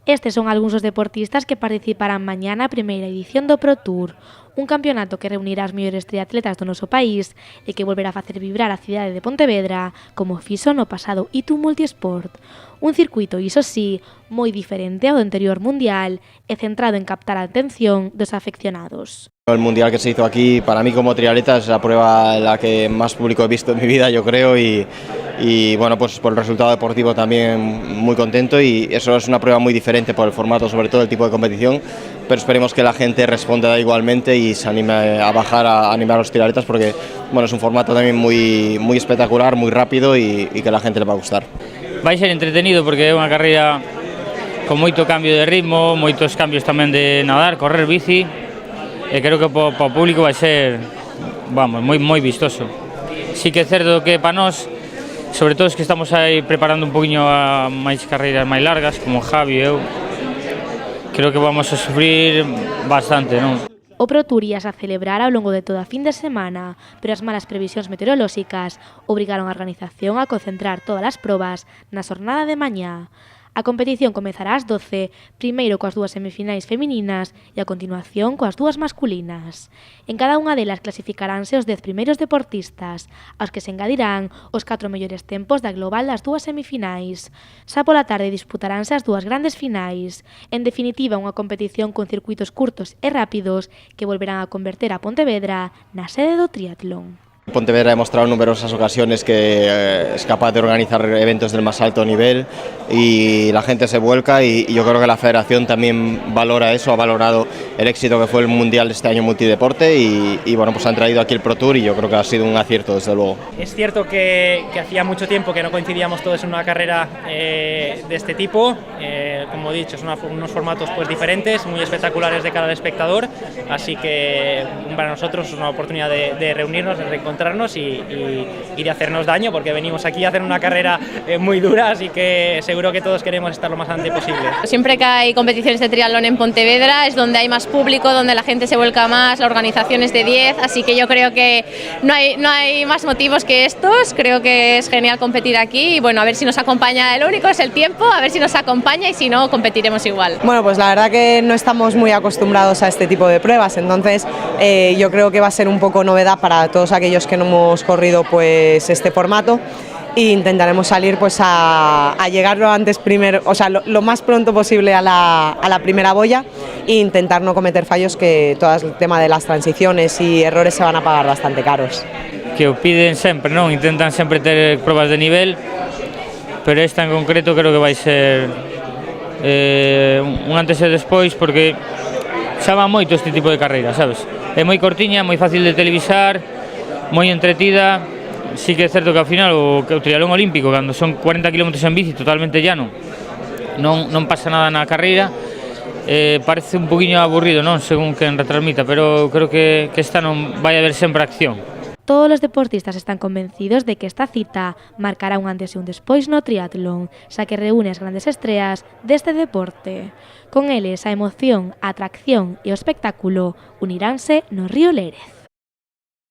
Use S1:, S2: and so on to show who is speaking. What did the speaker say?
S1: Estes son algúns dos deportistas que participarán mañá na primeira edición do Pro Tour, un campeonato que reunirá as mellores triatletas do noso país e que volverá a facer vibrar a cidade de Pontevedra como fixo no pasado ITU Multisport. Un circuito, iso sí, moi diferente ao do anterior mundial e centrado en captar a atención dos afeccionados.
S2: El mundial que se hizo aquí, para mí como triatleta, es la prueba en la que más público he visto en mi vida, yo creo, y bueno, pues por el resultado deportivo también muy contento, y eso es una prueba muy diferente por el formato, sobre todo el tipo de competición, pero esperemos que la gente responda igualmente y se anime a bajar a animar a los triatletas, porque bueno, es un formato también muy espectacular, muy rápido y que a la gente le va a gustar.
S3: Vai ser entretenido porque é unha carreira con moito cambio de ritmo, moitos cambios tamén de nadar, correr, bici, e creo que para o público vai ser, vamos, moi vistoso. Sí que é certo que para nós, sobre todo os que estamos aí preparando un poquinho a máis carreiras máis largas, como Javi e eu, creo que vamos a sufrir bastante, non?
S1: O Pro Tour íase a celebrar ao longo de toda a fin de semana, pero as malas previsións meteorolóxicas obrigaron a organización a concentrar todas as probas na xornada de mañá. A competición comezará ás 12, primeiro coas dúas semifinais femininas e a continuación coas dúas masculinas. En cada unha delas clasificaránse os 10 primeiros deportistas, aos que se engadirán os 4 mellores tempos da global das dúas semifinais. Xa pola tarde disputaránse as dúas grandes finais. En definitiva, unha competición con circuitos curtos e rápidos que volverán a converter a Pontevedra na sede do triatlón.
S2: Pontevedra ha demostrado en numerosas ocasiones que es capaz de organizar eventos del más alto nivel y la gente se vuelca, y yo creo que la federación también valora eso, ha valorado el éxito que fue el mundial este año multideporte y bueno, pues han traído aquí el Pro Tour y yo creo que ha sido un acierto desde luego.
S4: Es cierto que hacía mucho tiempo que no coincidíamos todos en una carrera de este tipo, como he dicho, son unos formatos pues diferentes, muy espectaculares de cara al espectador, así que para nosotros es una oportunidad de reunirnos, de reencontrarnos y de hacernos daño, porque venimos aquí a hacer una carrera muy dura, así que seguro que todos queremos estar lo más adelante posible.
S5: Siempre que hay competiciones de triatlón en Pontevedra es donde hay más público, donde la gente se vuelca más, la organización es de 10, así que yo creo que no hay más motivos que estos. Creo que es genial competir aquí y bueno, a ver si nos acompaña, lo único es el tiempo, a ver si nos acompaña y si no, competiremos igual.
S6: Bueno, pues la verdad que no estamos muy acostumbrados a este tipo de pruebas, entonces yo creo que va a ser un poco novedad para todos aquellos que no hemos corrido pues este formato, e intentaremos salir pues a llegar lo antes primero, o sea, lo más pronto posible a la primera boya e intentar no cometer fallos, que todo el tema de las transiciones y errores se van a pagar bastante caros.
S3: Que o piden sempre, non? Intentan sempre ter probas de nivel, pero esta en concreto creo que vai ser un antes e despois, porque xa va moito este tipo de carreira, sabes? É moi cortiña, moi fácil de televisar, moi entretida. Sí que é certo que ao final o triatlón olímpico, cando son 40 km en bici totalmente llano, non pasa nada na carreira, parece un poquinho aburrido, non? Según quen retransmita, pero creo que esta non vai haber sempre acción.
S1: Todos os deportistas están convencidos de que esta cita marcará un antes e un despois no triatlón, xa que reúne as grandes estreas deste deporte. Con eles, a emoción, a atracción e o espectáculo uniránse no Río Lérez.